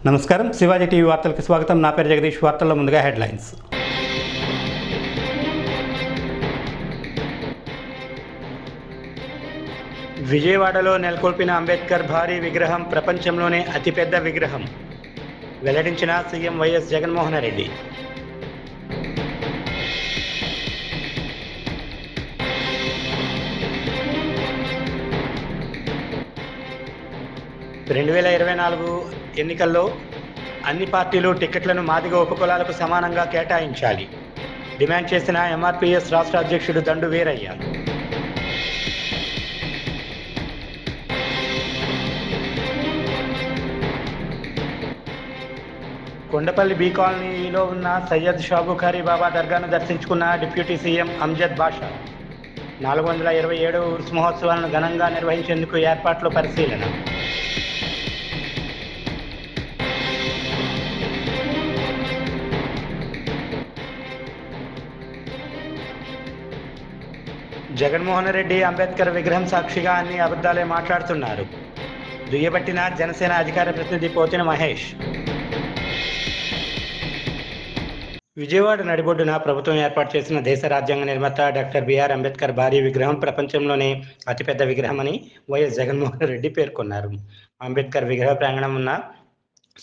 నమస్కారం, శివాజీ టీవీ వార్తలకు స్వాగతం. నా పేరు జగదీష్. వార్తల్లో ముందుగా హెడ్లైన్స్. విజయవాడలో నెలకొల్పిన అంబేద్కర్ భారీ విగ్రహం ప్రపంచంలోనే అతిపెద్ద విగ్రహం వెల్లడించిన సీఎం వైఎస్ జగన్మోహన్ రెడ్డి. రెండు 2024 ఎన్నికల్లో అన్ని పార్టీలు టికెట్లను మాదిగ ఉపకులాలకు సమానంగా కేటాయించాలి డిమాండ్ చేసిన ఎంఆర్పీఎస్ రాష్ట్ర అధ్యక్షుడు దండు వీరయ్య. కొండపల్లి బీ కాలనీలో ఉన్న సయ్యద్ షాబుఖారీ బాబా దర్గాను దర్శించుకున్న డిప్యూటీ సీఎం అమ్జద్ బాషా. 427వ ఉర్స్ మహోత్సవాలను ఘనంగా నిర్వహించేందుకు ఏర్పాట్లు పరిశీలన. జగన్మోహన్ రెడ్డి అంబేద్కర్ విగ్రహం సాక్షిగా అన్ని అబద్ధాలే మాట్లాడుతున్నారు. దుయ్యబట్టిన జనసేన అధికార ప్రతినిధి పోతిన మహేష్. విజయవాడ నడిబొడ్డున ప్రభుత్వం ఏర్పాటు చేసిన దేశ రాజ్యాంగ నిర్మాత డాక్టర్ బిఆర్ అంబేద్కర్ భారీ విగ్రహం ప్రపంచంలోనే అతిపెద్ద విగ్రహమని వైఎస్ జగన్మోహన్ రెడ్డి పేర్కొన్నారు. అంబేద్కర్ విగ్రహ ప్రాంగణం ఉన్న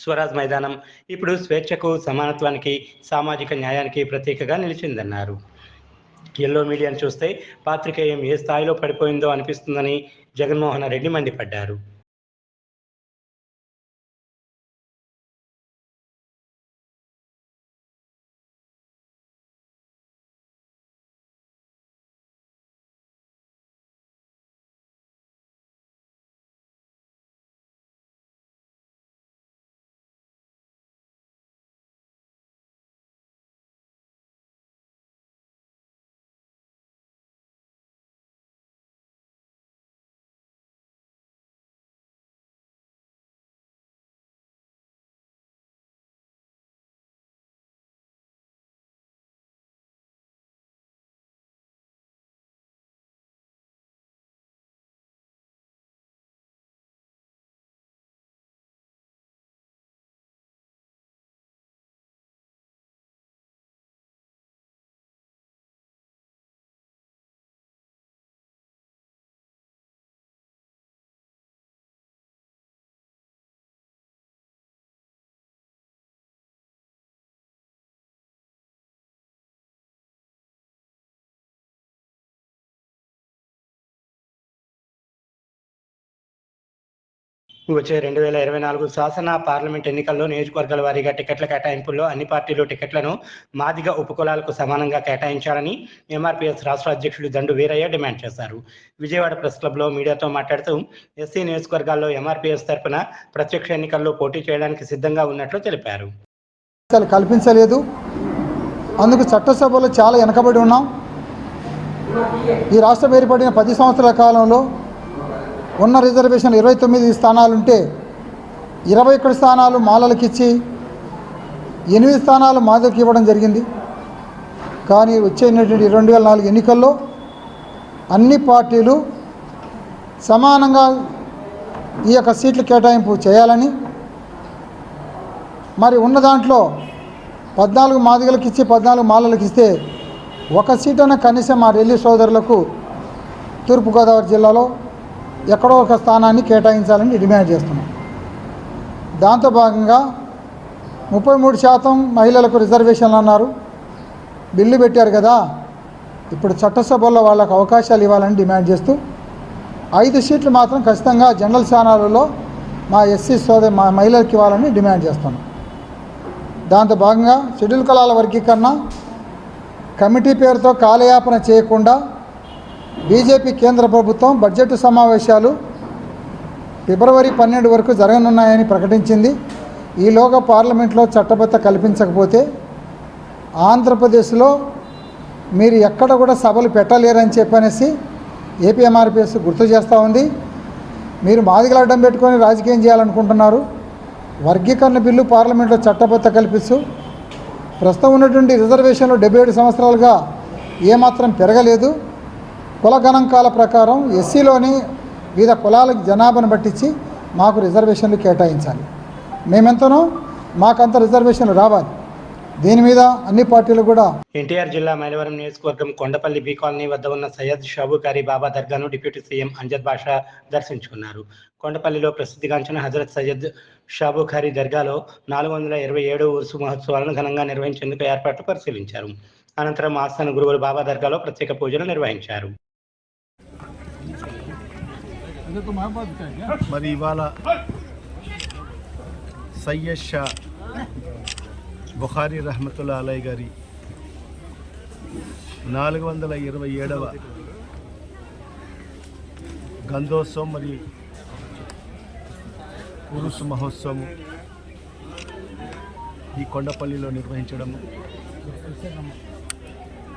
స్వరాజ్ మైదానం ఇప్పుడు స్వేచ్ఛకు, సమానత్వానికి, సామాజిక న్యాయానికి ప్రతీకగా నిలిచిందన్నారు. ఎల్లో మీడియాను చూస్తే పాత్రికేయం ఏ స్థాయిలో పడిపోయిందో అనిపిస్తుందని జగన్మోహన్ రెడ్డి మండిపడ్డారు. వచ్చే 2024 శాసన పార్లమెంట్ ఎన్నికల్లో నియోజకవర్గాల వారీగా టికెట్ల కేటాయింపుల్లో అన్ని పార్టీలు టికెట్లను మాదిగ ఉపకులాలకు సమానంగా కేటాయించాలని ఎంఆర్పీఎస్ రాష్ట్ర అధ్యక్షుడు దండు వీరయ్య డిమాండ్ చేశారు. విజయవాడ ప్రెస్ క్లబ్లో మీడియాతో మాట్లాడుతూ ఎస్సీ నియోజకవర్గాల్లో ఎంఆర్పీఎస్ తరపున ప్రత్యక్ష ఎన్నికల్లో పోటీ చేయడానికి సిద్ధంగా ఉన్నట్లు తెలిపారు. కల్పించలేదు, అందుకు చట్టసభలో చాలా వెనకబడి ఉన్నాం. ఈ రాష్ట్రం ఏర్పడిన 10 సంవత్సరాల కాలంలో ఉన్న రిజర్వేషన్లు 29 స్థానాలుంటే 21 స్థానాలు మాలలకు ఇచ్చి 8 స్థానాలు మాదిగలకు ఇవ్వడం జరిగింది. కానీ వచ్చేటువంటి 2004 ఎన్నికల్లో అన్ని పార్టీలు సమానంగా ఈ యొక్క సీట్ల కేటాయింపు చేయాలని, మరి ఉన్న దాంట్లో 14 మాదిగలకు ఇచ్చి 14 మాలలకు ఇస్తే ఒక సీటన కనీసం మా రెల్లి సోదరులకు తూర్పుగోదావరి జిల్లాలో ఎక్కడో ఒక స్థానాన్ని కేటాయించాలని డిమాండ్ చేస్తున్నాం. దాంతో భాగంగా 33% మహిళలకు రిజర్వేషన్లు అన్నారు, బిల్లు పెట్టారు కదా. ఇప్పుడు చట్టసభల్లో వాళ్ళకు అవకాశాలు ఇవ్వాలని డిమాండ్ చేస్తూ 5 సీట్లు మాత్రం ఖచ్చితంగా జనరల్ స్థానాలలో మా ఎస్సీ మా మహిళలకు ఇవ్వాలని డిమాండ్ చేస్తున్నాం. దాంతో భాగంగా షెడ్యూల్ కులాల వర్గీకరణ కమిటీ పేరుతో కాలయాపన చేయకుండా బీజేపీ కేంద్ర ప్రభుత్వం బడ్జెట్ సమావేశాలు ఫిబ్రవరి 12 వరకు జరగనున్నాయని ప్రకటించింది. ఈలోగా పార్లమెంట్లో చట్టబద్ధ కల్పించకపోతే ఆంధ్రప్రదేశ్లో మీరు ఎక్కడ కూడా సభలు పెట్టలేరని చెప్పనేసి ఏపీఎంఆర్పీఎస్ గుర్తు చేస్తూ ఉంది. మీరు మాదిగల అడ్డం పెట్టుకొని రాజకీయం చేయాలనుకుంటున్నారు. వర్గీకరణ బిల్లు పార్లమెంట్లో చట్టబద్ధ కల్పిస్తూ ప్రస్తుతం ఉన్నటువంటి రిజర్వేషన్లు 77 సంవత్సరాలుగా ఏమాత్రం పెరగలేదు. కుల గణాంకాల ప్రకారం ఎస్సీలోని వివిధ కులాలకు జనాభాను పట్టించి మాకు రిజర్వేషన్లు కేటాయించాలి. మేమెంతనో మాకంత రిజర్వేషన్లు రావాలి. దీని మీద అన్ని పార్టీలు కూడా. ఎన్టీఆర్ జిల్లా మైలవరం నియోజకవర్గం కొండపల్లి బి కాలనీ వద్ద ఉన్న సయ్యద్ షాబుకారి బాబా దర్గాను డిప్యూటీ సీఎం అంజద్ బాషా దర్శించుకున్నారు. కొండపల్లిలో ప్రసిద్ధిగాంచిన హజరత్ సయ్యద్ షాబుకారి దర్గాలో 427 ఉర్సు మహోత్సవాలను ఘనంగా నిర్వహించేందుకు ఏర్పాట్లు పరిశీలించారు. అనంతరం ఆస్థాన గురువులు బాబా దర్గాలో ప్రత్యేక పూజలు నిర్వహించారు. మరి ఇవాళ సయ్యద్ షా బుఖారీ రహమతుల్లా అలై గారి 427వ గంధోత్సవం మరియు ఉరుసు మహోత్సవం ఈ కొండపల్లిలో నిర్వహించడం.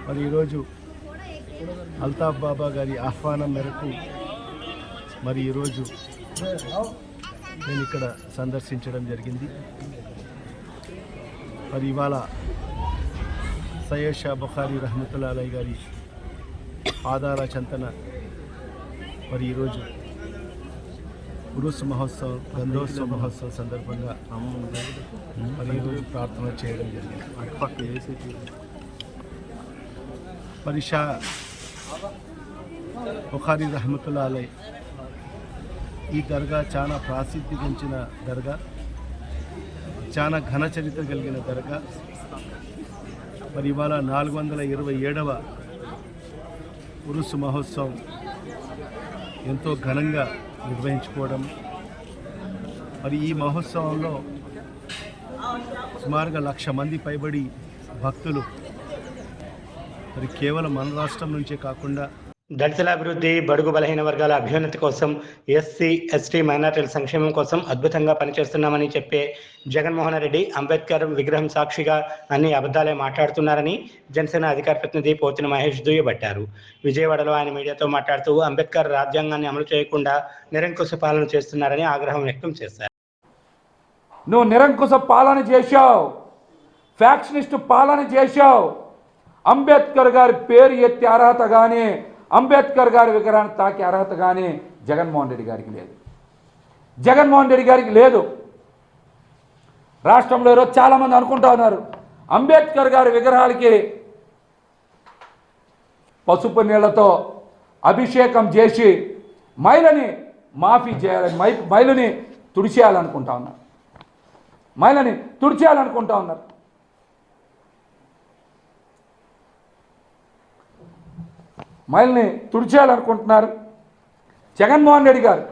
మరి ఈరోజు అల్తాఫ్ బాబా గారి ఆహ్వానం మేరకు మరి ఈరోజు నేను ఇక్కడ సందర్శించడం జరిగింది. మరి ఇవాళ సయ్యద్ షా బుఖారీ రహమతుల్లా అలై గారి ఆధార చంతన మరి ఈరోజు ఉరుస్ మహోత్సవం గంధోత్సవ మహోత్సవం సందర్భంగా మరి ఈరోజు ప్రార్థన చేయడం జరిగింది. మరి షా బుఖారీ రహమతుల్లా అలై ఈ దర్గా చాలా ప్రాసిద్ధిగాంచిన దర్గా, చాలా ఘన చరిత్ర కలిగిన దర్గా. మరి ఇవాళ 427వ ఉరుసు మహోత్సవం ఎంతో ఘనంగా నిర్వహించుకోవడం. మరి ఈ మహోత్సవంలో సుమారుగా 1,00,000 మంది పైబడి భక్తులు మరి కేవలం మన రాష్ట్రం నుంచే కాకుండా దళితుల అభివృద్ధి, బడుగు బలహీన వర్గాల అభ్యున్నతి కోసం, ఎస్సీ ఎస్టీ మైనార్టీల సంక్షేమం కోసం అద్భుతంగా పనిచేస్తున్నామని చెప్పే జగన్మోహన్ రెడ్డి అంబేద్కర్ విగ్రహం సాక్షిగా అన్ని అబద్ధాలే మాట్లాడుతున్నారని జనసేన అధికార ప్రతినిధి పోతిన మహేష్ దుయ్యబట్టారు. విజయవాడలో ఆయన మీడియాతో మాట్లాడుతూ అంబేద్కర్ రాజ్యాంగాన్ని అమలు చేయకుండా నిరంకుశ పాలన చేస్తున్నారని ఆగ్రహం వ్యక్తం చేశారు. నువ్వు నిరంకుశ పాలన చేశావు, ఫ్యాక్షనిస్ట్ పాలన చేశావు. అంబేద్కర్ గారి పేరు ఎత్తి అర్హత కానీ, అంబేద్కర్ గారి విగ్రహాన్ని తాకే అర్హత కానీ జగన్మోహన్ రెడ్డి గారికి లేదు. జగన్మోహన్ రెడ్డి గారికి లేదు. రాష్ట్రంలో ఈరోజు చాలామంది అనుకుంటా ఉన్నారు అంబేద్కర్ గారి విగ్రహాలకి పసుపు నీళ్లతో అభిషేకం చేసి మైలని మాఫీ చేయాలని, మైలని తుడిచేయాలనుకుంటా ఉన్నారు. మైలని తుడిచేయాలనుకుంటా ఉన్నారు. మైల్ని తుడిచేయాలనుకుంటున్నారు. జగన్మోహన్ రెడ్డి గారు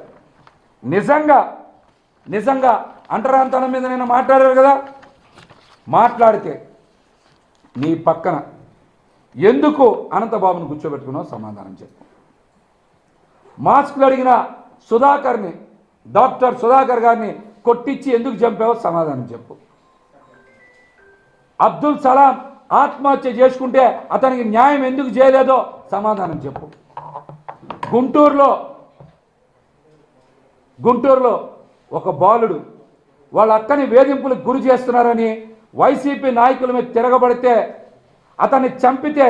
నిజంగా అంటరాంతనం మీద నేను మాట్లాడారు కదా, మాట్లాడితే నీ పక్కన ఎందుకు అనంతబాబుని కూర్చోబెట్టుకున్నావు సమాధానం చెప్పు. మాస్కులు అడిగిన సుధాకర్ని, డాక్టర్ సుధాకర్ గారిని కొట్టించి ఎందుకు చంపావో సమాధానం చెప్పు. అబ్దుల్ సలాం ఆత్మహత్య చేసుకుంటే అతనికి న్యాయం ఎందుకు చేయలేదో సమాధానం చెప్పు. గుంటూరులో ఒక బాలుడు వాళ్ళ అక్కని వేధింపులకు గురి చేస్తున్నారని వైసీపీ నాయకుల మీద తిరగబడితే అతన్ని చంపితే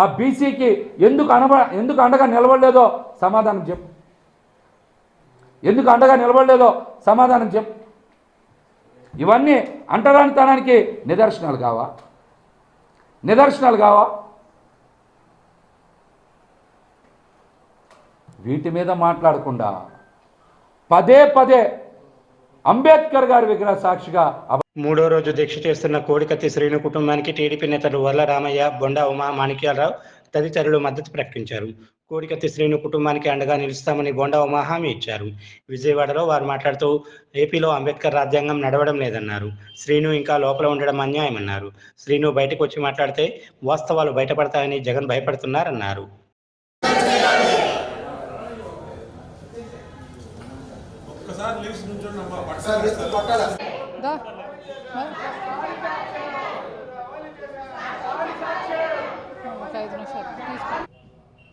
ఆ బీసీకి ఎందుకు అండగా నిలబడలేదో సమాధానం చెప్పు. ఎందుకు అండగా నిలబడలేదో సమాధానం చెప్పు. ఇవన్నీ అంటరానితనానికి నిదర్శనాలు కావా? వీటి మీద మాట్లాడకుండా పదే అంబేద్కర్ గారి విగ్రహ సాక్షిగా మూడో రోజు దీక్ష చేస్తున్న కోడికత్తి శ్రీను కుటుంబానికి టీడీపీ నేతలు వర్ల రామయ్య, బొండా ఉమా మాణిక్యాలరావు తదితరులు మద్దతు ప్రకటించారు. కోడికత్తి శ్రీను కుటుంబానికి అండగా నిలుస్తామని బొండా ఉమా హామీ ఇచ్చారు. విజయవాడలో వారు మాట్లాడుతూ ఏపీలో అంబేద్కర్ రాజ్యాంగం నడవడం లేదన్నారు. శ్రీను ఇంకా లోపల ఉండడం అన్యాయమన్నారు. శ్రీను బయటకు వచ్చి మాట్లాడితే వాస్తవాలు బయటపడతాయని జగన్ భయపడుతున్నారన్నారు.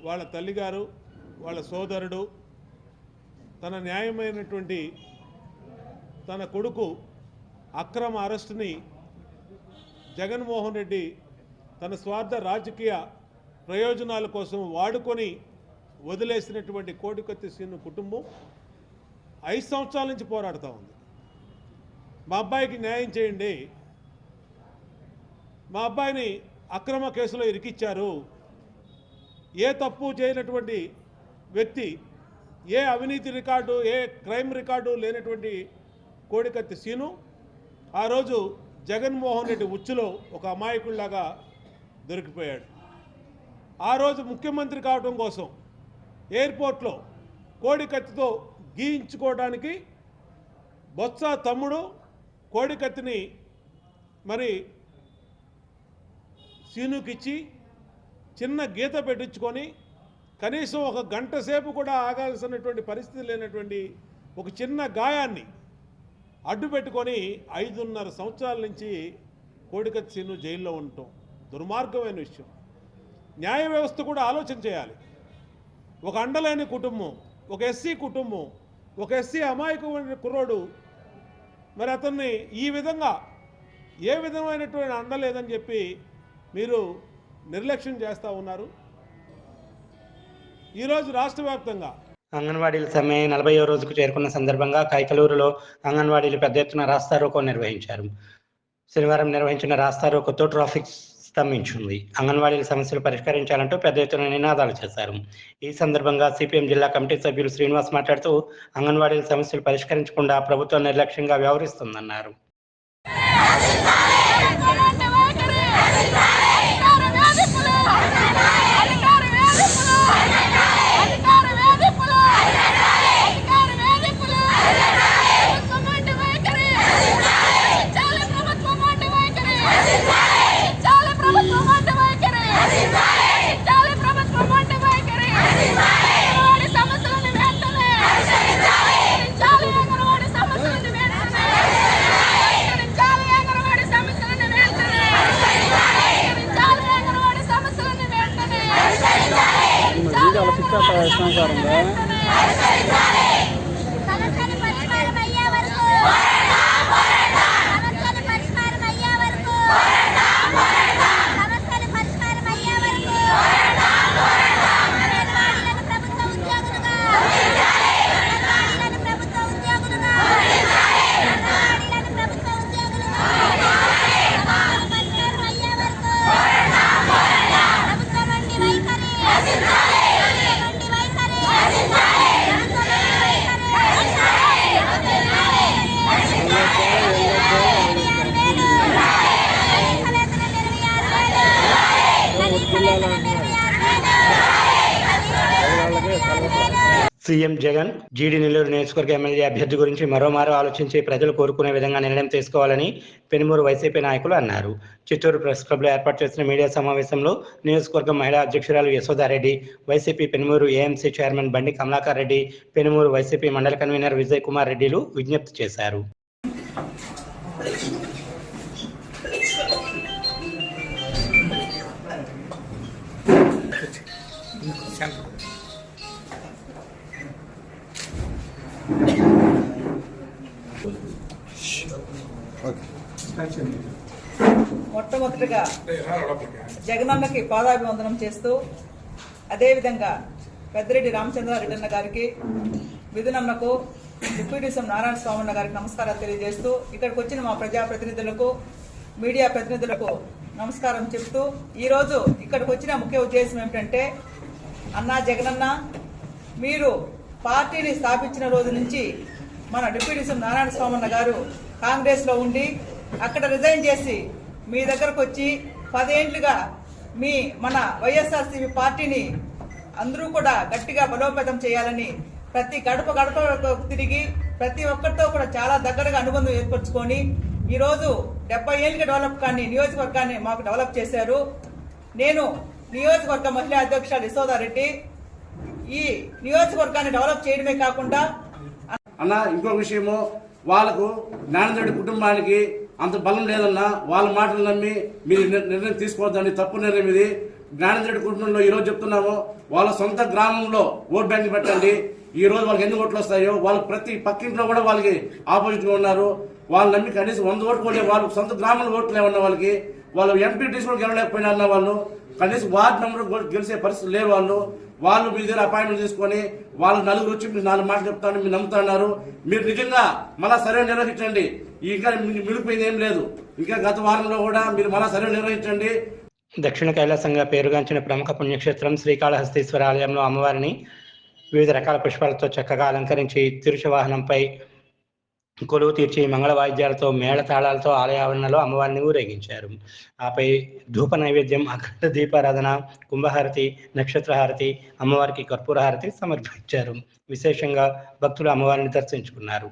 వాళ్ళ తల్లిగారు, వాళ్ళ సోదరుడు, తన న్యాయమైనటువంటి తన కొడుకు అక్రమ అరెస్టుని జగన్మోహన్ రెడ్డి తన స్వార్థ రాజకీయ ప్రయోజనాల కోసం వాడుకొని వదిలేసినటువంటి కోడికత్తి శ్రీను కుటుంబం 5 సంవత్సరాల నుంచి పోరాడుతూ ఉంది. మా అబ్బాయికి న్యాయం చేయండి, మా అబ్బాయిని అక్రమ కేసులో ఇరికిచ్చారు, ఏ తప్పు చేయనటువంటి వ్యక్తి, ఏ అవినీతి రికార్డు, ఏ క్రైమ్ రికార్డు లేనటువంటి కోడికత్తి సీను ఆ రోజు జగన్మోహన్ రెడ్డి ఉచ్చులో ఒక అమాయకుల్లాగా దొరికిపోయాడు. ఆ రోజు ముఖ్యమంత్రి కావడం కోసం ఎయిర్పోర్ట్లో కోడికత్తితో గీయించుకోవడానికి బొత్స తమ్ముడు కోడికత్తిని మరి సీనుకిచ్చి చిన్న గీత పెట్టించుకొని కనీసం ఒక గంట సేపు కూడా ఆగాల్సినటువంటి పరిస్థితి లేనటువంటి ఒక చిన్న గాయాన్ని అడ్డు పెట్టుకొని 5.5 సంవత్సరాల నుంచి కోడికత్తి సీను జైల్లో ఉండటం దుర్మార్గమైన విషయం. న్యాయ వ్యవస్థ కూడా ఆలోచన చేయాలి. ఒక అండలేని కుటుంబం, ఒక ఎస్సీ కుటుంబం, ఒక ఎస్సీ అమాయకమైన కుర్రోడు, మరి అతన్ని ఈ విధంగా ఏ విధమైనటువంటి అండ లేదని చెప్పి మీరు నిర్లక్ష్యం చేస్తూ ఉన్నారు. ఈరోజు రాష్ట్ర వ్యాప్తంగా అంగన్వాడీల సమ్మె 40వ రోజుకు చేరుకున్న సందర్భంగా కైకలూరులో అంగన్వాడీలు పెద్ద ఎత్తున రాస్తారోకో నిర్వహించారు. శనివారం నిర్వహించిన రాస్తారోకోతో ట్రాఫిక్ స్తంభించింది. అంగన్వాడీల సమస్యలు పరిష్కరించాలంటూ పెద్ద ఎత్తున నినాదాలు చేశారు. ఈ సందర్భంగా సిపిఎం జిల్లా కమిటీ సభ్యులు శ్రీనివాస్ మాట్లాడుతూ అంగన్వాడీల సమస్యలు పరిష్కరించకుండా ప్రభుత్వం నిర్లక్ష్యంగా వ్యవహరిస్తుందన్నారు. సీఎం జగన్ జీడి నెల్లూరు నియోజకవర్గ ఎమ్మెల్యే అభ్యర్థి గురించి మరోమారు ఆలోచించి ప్రజలు కోరుకునే విధంగా నిర్ణయం తీసుకోవాలని పెనుమూరు వైసీపీ నాయకులు అన్నారు. చిత్తూరు ప్రెస్ క్లబ్లో ఏర్పాటు చేసిన మీడియా సమావేశంలో నియోజకవర్గ మహిళా అధ్యక్షురాలు Yashoda Reddy, YCP Penumuru AMC chairman బండి కమలాకర్ రెడ్డి, పెనుమూరు వైసీపీ మండల కన్వీనర్ విజయ్ కుమార్ రెడ్డిలు విజ్ఞప్తి చేశారు. మొట్టమొదటిగా జగనన్నకి పాదాభివందనం చేస్తూ, అదేవిధంగా పెద్దిరెడ్డి రామచంద్రారెడ్డి అన్న గారికి, విధునమ్మకు, డిప్యూటీ సీఎం నారాయణ స్వామి గారికి నమస్కారాలు తెలియజేస్తూ, ఇక్కడికి వచ్చిన మా ప్రజాప్రతినిధులకు, మీడియా ప్రతినిధులకు నమస్కారం చెప్తూ, ఈరోజు ఇక్కడికి వచ్చిన ముఖ్య ఉద్దేశం ఏమిటంటే, అన్నా జగనన్న, మీరు పార్టీని స్థాపించిన రోజు నుంచి మన డిప్యూటీ సీఎం నారాయణ స్వామి గారు కాంగ్రెస్లో ఉండి అక్కడ రిజైన్ చేసి మీ దగ్గరకు వచ్చి 10 ఏళ్లుగా మన వైఎస్ఆర్సీపీ పార్టీని అందరూ కూడా గట్టిగా బలోపేతం చేయాలని ప్రతి గడప తిరిగి ప్రతి ఒక్కరితో కూడా చాలా దగ్గరగా అనుబంధం ఏర్పరచుకొని ఈరోజు 70 ఏళ్ళకి డెవలప్ కానీ నియోజకవర్గాన్ని మాకు డెవలప్ చేశారు. నేను నియోజకవర్గ మహిళా అధ్యక్షురాలు యశోదారెడ్డి ఈ నియోజకవర్గాన్ని డెవలప్ చేయడమే కాకుండా అన్న ఇంకో విషయము, వాళ్ళకు జ్ఞానరెడ్డి కుటుంబానికి అంత బలం లేదన్నా, వాళ్ళ మాటలు నమ్మి మీరు నిర్ణయం తీసుకోవద్దని, తప్పు నిర్ణయం ఇది. జ్ఞానరెడ్డి కుటుంబంలో ఈరోజు చెప్తున్నాము, వాళ్ళ సొంత గ్రామంలో ఓట్ బ్యాంక్ పెట్టండి. ఈ రోజు వాళ్ళకి ఎన్ని ఓట్లు వస్తాయో, వాళ్ళు ప్రతి పక్కింట్లో కూడా వాళ్ళకి ఆపోజిట్గా ఉన్నారు. వాళ్ళు నమ్మి కనీసం 100 ఓట్లు కూడా వాళ్ళకి సొంత గ్రామంలో ఓట్లు ఏమన్నా వాళ్ళకి, వాళ్ళు ఎంపీటీసీ కూడా గెలవలేకపోయినా వాళ్ళు కనీసం వార్డు నెంబర్ గెలిచే పరిస్థితి లేరు. వాళ్ళు మీ దగ్గర అపాయింట్మెంట్ తీసుకొని వాళ్ళు నలుగురు వచ్చి మీరు 4 మాటలు చెప్తాను, మీరు నమ్ముతున్నారు. మీరు నిజంగా మళ్ళా సర్వే నిర్వహించండి. ఇంకా మిగిలిపోయింది ఏం లేదు. ఇంకా గత వారంలో కూడా మీరు మళ్ళా సర్వే నిర్వహించండి. దక్షిణ కైలాసంగా పేరుగాంచిన ప్రముఖ పుణ్యక్షేత్రం శ్రీకాళహస్తీశ్వర ఆలయంలో అమ్మవారిని వివిధ రకాల పుష్పాలతో చక్కగా అలంకరించి తిరుచ వాహనంపై కొలువు తీర్చి మంగళ వాయిద్యాలతో మేళ తాళాలతో ఆలయ ఆవరణలో అమ్మవారిని ఊరేగించారు. ఆపై ధూప నైవేద్యం, అఖండ దీపారాధన, కుంభహారతి, నక్షత్రహారతి, అమ్మవారికి కర్పూర హారతి సమర్పించారు. విశేషంగా భక్తులు అమ్మవారిని దర్శించుకున్నారు.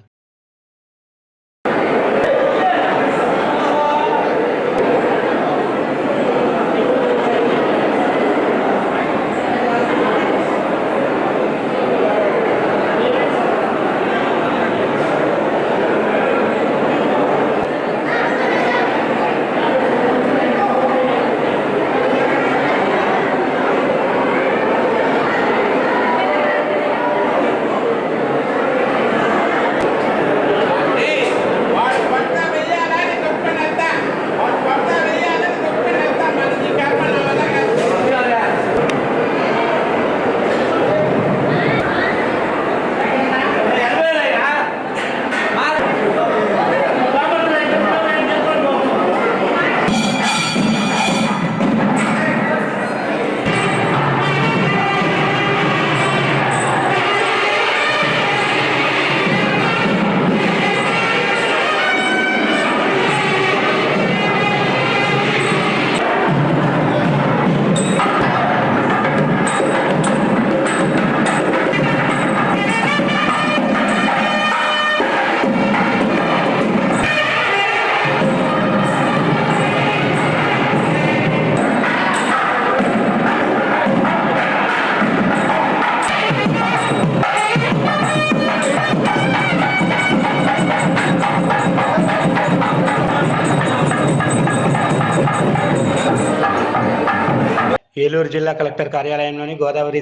ఏలూరు జిల్లా కలెక్టర్ కార్యాలయంలోని గోదావరి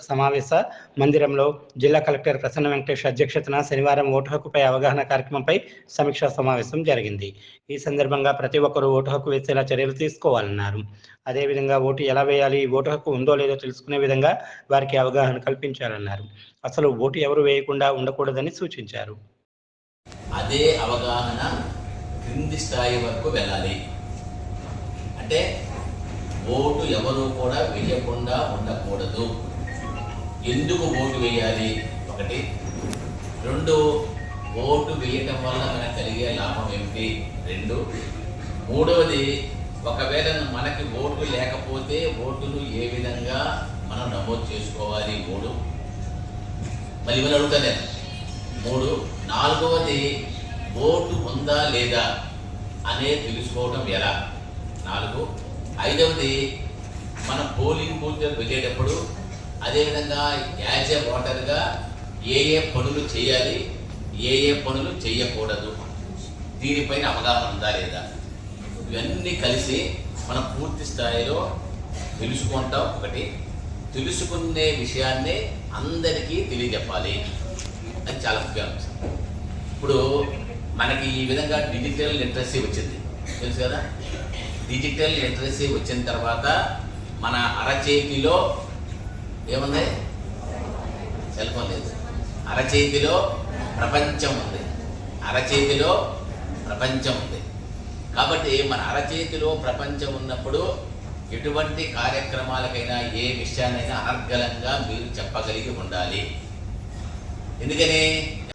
సమావేశ మందిరంలో జిల్లా కలెక్టర్ ప్రసన్న వెంకటేష్ అధ్యక్షతన శనివారం ఓటు హక్కుపై అవగాహన కార్యక్రమంపై సమీక్షా సమావేశం జరిగింది. ఈ సందర్భంగా ప్రతి ఒక్కరూ ఓటు హక్కు వేసేలా చర్యలు తీసుకోవాలన్నారు. అదేవిధంగా ఓటు ఎలా వేయాలి, ఓటు హక్కు ఉందో లేదో తెలుసుకునే విధంగా వారికి అవగాహన కల్పించాలన్నారు. అసలు ఓటు ఎవరు వేయకుండా ఉండకూడదని సూచించారు. అదే అవగాహన క్రింది స్థాయి వరకు వెళ్ళాలి. అంటే ఓటు ఎవరు కూడా వేయకుండా ఉండకూడదు. ఎందుకు ఓటు వేయాలి? 1. 2, ఓటు వేయటం వల్ల మనకు కలిగే లాభం ఏమిటి? 2. 3వది, ఒకవేళ మనకి ఓటు లేకపోతే ఓటును ఏ విధంగా మనం నమోదు చేసుకోవాలి? 3. మళ్ళీ ఇవన్నీ అడుగుతానే. 3. 4వది, ఓటు ఉందా లేదా అనేది తెలుసుకోవడం ఎలా? 4. 5వది, మన పోలింగ్ బూత్ వెళ్ళేటప్పుడు అదేవిధంగా యాజ్ ఏ ఓటర్గా ఏ పనులు చేయాలి, ఏ పనులు చేయకూడదు, దీనిపైన అవగాహన ఉందా లేదా, ఇవన్నీ కలిసి మనం పూర్తి స్థాయిలో తెలుసుకుంటాం. 1. తెలుసుకునే విషయాన్ని అందరికీ తెలియజెప్పాలి. అది చాలా ముఖ్యమైన అంశం. ఇప్పుడు మనకి ఈ విధంగా డిజిటల్ లిటరసీ వచ్చింది, తెలుసు కదా. డిజిటల్ లిటరసీ వచ్చిన తర్వాత మన అరచేతిలో ఏముంది? సెల్ ఫోన్ లేదు. అరచేతిలో ప్రపంచం ఉంది. అరచేతిలో ప్రపంచం ఉంది. కాబట్టి మన అరచేతిలో ప్రపంచం ఉన్నప్పుడు ఎటువంటి కార్యక్రమాలకైనా ఏ విషయాన్నైనా అనర్గళంగా మీరు చెప్పగలిగి ఉండాలి. ఎందుకని?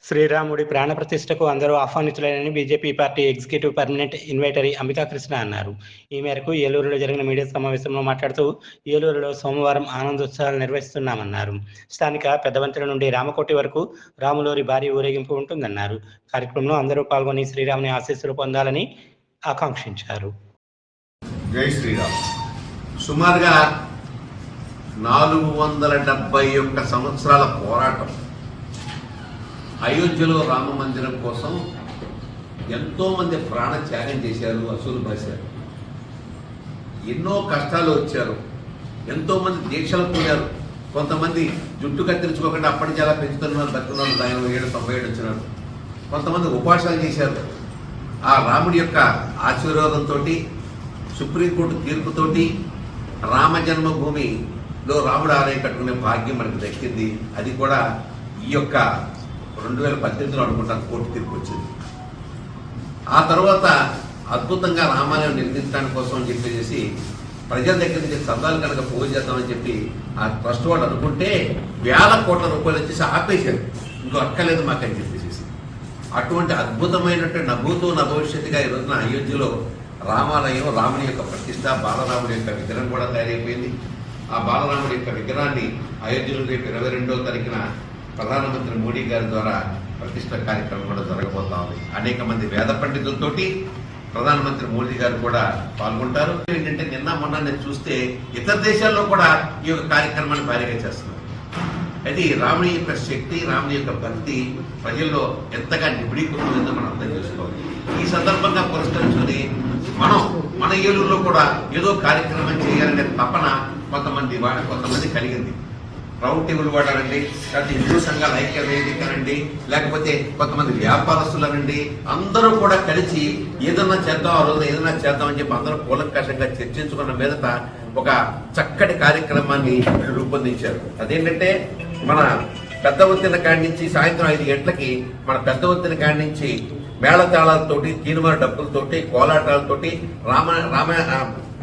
శ్రీరాముడి ప్రాణ ప్రతిష్టకు అందరూ ఆహ్వానితులైనని BJP party executive permanent invitee Ambika Krishna అన్నారు. ఈ మేరకు ఏలూరులో జరిగిన మీడియా సమావేశంలో మాట్లాడుతూ ఏలూరులో సోమవారం ఆనందోత్సవాలు నిర్వహిస్తున్నామన్నారు. స్థానిక పెద్దవంతెన నుండి రామకోటి వరకు రాములోరి భారీ ఊరేగింపు ఉంటుందన్నారు. కార్యక్రమంలో అందరూ పాల్గొని శ్రీరాముని ఆశీస్సులు పొందాలని ఆకాంక్షించారు. జై శ్రీరామ్. సుమారుగా 471 సంవత్సరాల పోరాటం. అయోధ్యలో రామ మందిరం కోసం ఎంతోమంది ప్రాణ త్యాగం చేశారు, అసూలు బాశారు. ఎన్నో కష్టాలు వచ్చారు. ఎంతోమంది దీక్షలు పోయారు. కొంతమంది జుట్టు కత్తిరించుకోకుండా అప్పటి చాలా పెంచుతున్నారు, బతుకున్నారు. 97 వచ్చినాడు. కొంతమంది ఉపవాసాలు చేశారు. ఆ రాముడి యొక్క ఆశీర్వాదంతో, సుప్రీంకోర్టు తీర్పుతోటి రామ జన్మభూమి లో రాముడు ఆలయం కట్టుకునే భాగ్యం మనకు దక్కింది. అది కూడా ఈ యొక్క 2018లో అనుకుంటాను కోర్టు తీర్పు వచ్చింది. ఆ తర్వాత అద్భుతంగా రామాలయం నిర్మించడానికి కోసం అని చెప్పేసి ప్రజల దగ్గర నుంచి చందాలు కనుక పోగు చేద్దామని చెప్పి ఆ ట్రస్ట్ వాళ్ళు అనుకుంటే వేల కోట్ల రూపాయలు వచ్చేసి ఆపేశారు. ఇంకో అక్కర్లేదు మాకని చెప్పేసి అటువంటి అద్భుతమైనటువంటి నభూతో నభవిష్యత్తుగా ఈ రోజున అయోధ్యలో రామాలయం, రాముని యొక్క ప్రతిష్ట, బాలరాముడి యొక్క విగ్రహం కూడా తయారైపోయింది. ఆ బాలరాముడి యొక్క విగ్రహాన్ని అయోధ్యలో రేపు 22వ తారీఖున ప్రధానమంత్రి మోడీ గారి ద్వారా ప్రతిష్ట కార్యక్రమం కూడా జరగబోతా ఉంది. అనేక మంది వేద పండితులతోటి ప్రధానమంత్రి మోడీ గారు కూడా పాల్గొంటారు. ఏంటంటే నిన్న మొన్న నేను చూస్తే ఇతర దేశాల్లో కూడా ఈ యొక్క కార్యక్రమాన్ని భారీగా చేస్తున్నారు. అయితే రాముని యొక్క శక్తి, రాముని యొక్క భక్తి ప్రజల్లో ఎంతగా నిబిడీకృతమైందో మనం అర్థం చేసుకోవాలి. ఈ సందర్భంగా పురస్కరించుకుని మన ఏలూరులో కూడా ఏదో కార్యక్రమం చేయాలనే తపన కొంతమంది కలిగింది. రౌండ్ టేబుల్ వాడాలండి, లేకపోతే హిందూ సంఘాల ఐక్య వేదికనండి, లేకపోతే కొంతమంది వ్యాపారస్తులనండి, అందరూ కూడా కలిసి ఏదన్నా చేద్దాం, ఆ రోజు ఏదన్నా చేద్దాం అని చెప్పి అందరూ కూలంకషంగా చర్చించుకున్న మీదట ఒక చక్కటి కార్యక్రమాన్ని రూపొందించారు. అదేంటంటే మన పెద్ద ఒత్తిన కాడి నుంచి సాయంత్రం 5 గంటలకి మన పెద్ద ఒత్తిన కాడి నుంచి మేళతాళాలతోటి, తీనుమార డబ్బులతోటి, కోలాటాలతోటి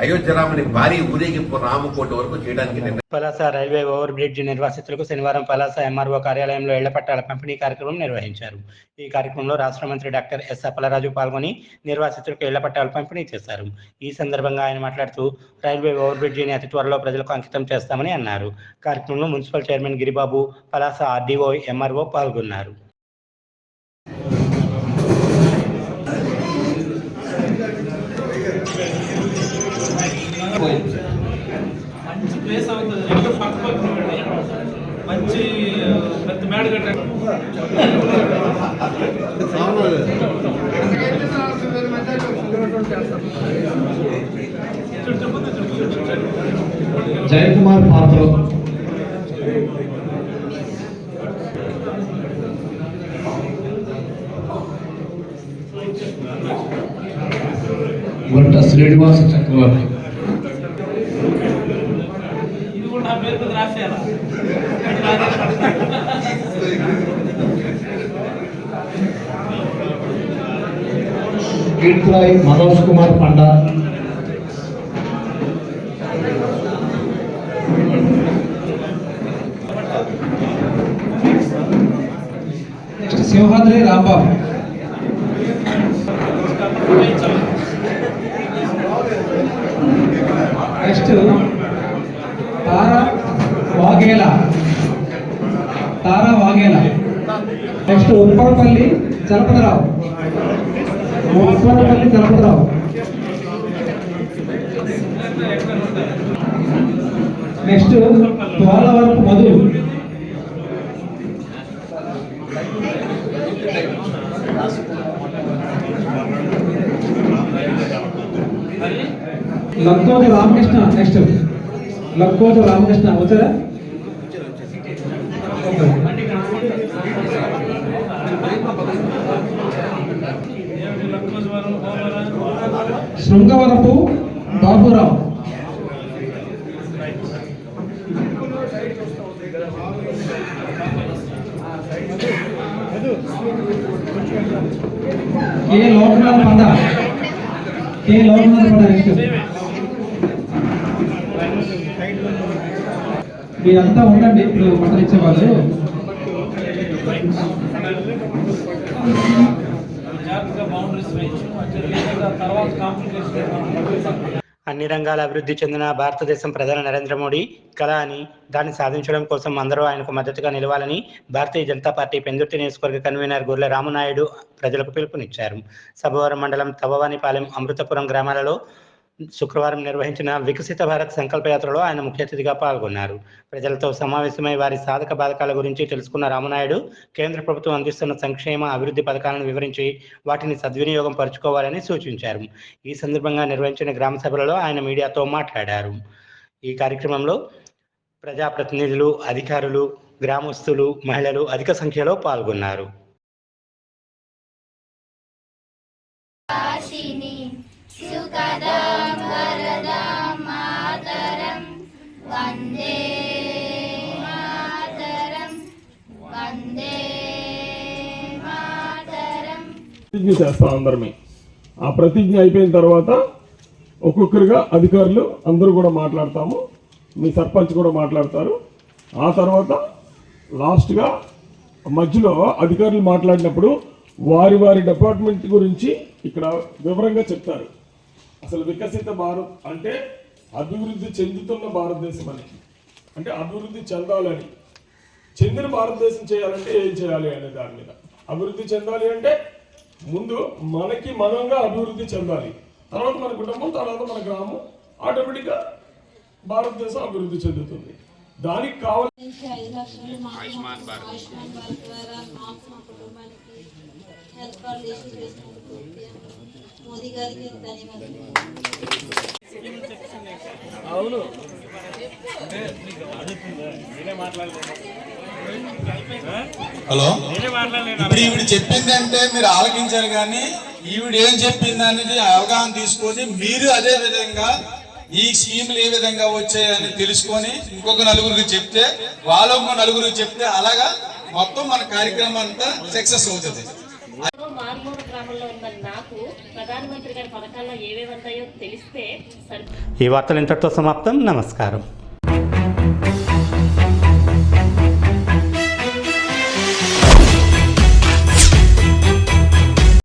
అయోధ్య రాముని భారీ ఊరేగింపు రామకోట వరకు చేయడానికి పలాస రైల్వే ఓవర్ బ్రిడ్జ్ నిర్వాసితులకు శనివారం పలాస ఎంఆర్ఓ కార్యాలయంలో ఇళ్ల పట్టాల పంపిణీ కార్యక్రమం నిర్వహించారు. ఈ కార్యక్రమంలో రాష్ట్ర మంత్రి డాక్టర్ ఎస్ అప్పలరాజు పాల్గొని నిర్వాసితులకు ఇళ్ల పట్టాలు పంపిణీ చేశారు. ఈ సందర్భంగా ఆయన మాట్లాడుతూ రైల్వే ఓవర్ బ్రిడ్జిని అతి త్వరలో ప్రజలకు అంకితం చేస్తామని అన్నారు. కార్యక్రమంలో municipal chairman Giribabu, Palasa RDO, MRO పాల్గొన్నారు. మంచి ప్లేస్ అవుతుంది, రెండు పక్క మంచి పెద్ద మేడ కట్టారు. జయకుమార్ పాత్ర వంట శ్రీనివాస చక్రవర్తి. ఇది కూడా నా పేరు మీద రాసేయాలా? Kirti Rai Manoj Kumar Panda, Simhadri Rambabu, next Tara Vaghela, next Uppalapalli Chalapathi Rao, next Polavarapu Madhu, Lakkoju Ramakrishna, next Lakkoju Ramakrishna వచ్చారా? శృంగవరపు బాబురావు, కే లోకనాథ్ పండ, నెక్స్ట్ మీరంతా ఉండండి. ఇప్పుడు పంటలు ఇచ్చేవాళ్ళు అన్ని రంగాల అభివృద్ధి చెందిన భారతదేశం ప్రధాని నరేంద్ర మోడీ కళ అని, దాన్ని సాధించడం కోసం అందరూ ఆయనకు మద్దతుగా నిలవాలని భారతీయ జనతా పార్టీ పెందుర్తి నియోజకవర్గ కన్వీనర్ గొర్రె రామనాయుడు ప్రజలకు పిలుపునిచ్చారు. సభవరం మండలం తవ్వవానిపాలెం, అమృతపురం గ్రామాలలో శుక్రవారం నిర్వహించిన వికసిత భారత్ సంకల్పయాత్రలో ఆయన ముఖ్య అతిథిగా పాల్గొన్నారు. ప్రజలతో సమావేశమై వారి సాధక బాధకాల గురించి తెలుసుకున్న రామనాయుడు కేంద్ర ప్రభుత్వం అందిస్తున్న సంక్షేమ అభివృద్ధి పథకాలను వివరించి వాటిని సద్వినియోగం పరుచుకోవాలని సూచించారు. ఈ సందర్భంగా నిర్వహించిన గ్రామ సభలలో ఆయన మీడియాతో మాట్లాడారు. ఈ కార్యక్రమంలో ప్రజాప్రతినిధులు, అధికారులు, గ్రామస్తులు, మహిళలు అధిక సంఖ్యలో పాల్గొన్నారు. సుఖదాం వరదాం మాతరం వందే ప్రతిజ్ఞ చేస్తాం అందరమే. ఆ ప్రతిజ్ఞ అయిపోయిన తర్వాత ఒక్కొక్కరుగా అధికారులు అందరూ కూడా మాట్లాడతాము. మీ సర్పంచ్ కూడా మాట్లాడతారు. ఆ తర్వాత లాస్ట్గా మధ్యలో అధికారులు మాట్లాడినప్పుడు వారి వారి డిపార్ట్మెంట్ గురించి ఇక్కడ వివరంగా చెప్తారు. అసలు వికసిత భారత్ అంటే అభివృద్ధి చెందుతున్న భారతదేశం అని, అంటే అభివృద్ధి చెందాలని, చెందిన భారతదేశం చేయాలంటే ఏం చేయాలి అనే దాని మీద. అభివృద్ధి చెందాలి అంటే ముందు మనకి మనంగా అభివృద్ధి చెందాలి, తర్వాత మన కుటుంబం, తర్వాత మన గ్రామం, ఆటోమేటిక్గా భారతదేశం అభివృద్ధి చెందుతుంది. దానికి కావాలి 5 లక్షలు ఆయుష్మాన్ భారత్ ద్వారా మాకు మా కుటుంబానికి హెల్త్ కార్డు ఇష్యూ చేసినందుకు మోదీ గారికి ధన్యవాదాలు. అవును హలో, ఇప్పుడు ఈవిడ చెప్పిందంటే మీరు ఆలకించారు, కానీ ఈవిడ ఏం చెప్పింది అనేది అవగాహన తీసుకొని మీరు అదే విధంగా ఈ స్కీములు ఏ విధంగా వచ్చాయని తెలుసుకొని ఇంకొక నలుగురికి చెప్తే, వాళ్ళు ఇంకో నలుగురికి చెప్తే, అలాగా మొత్తం మన కార్యక్రమం అంతా సక్సెస్ అవుతుంది. మారుమూల గ్రామంలో ఉన్న నాకు ప్రధానమంత్రి గారి పథకాల్లో ఏవేవి ఉన్నాయో తెలిస్తే ఈ వార్తలు ఇంతటితో సమాప్తం. నమస్కారం.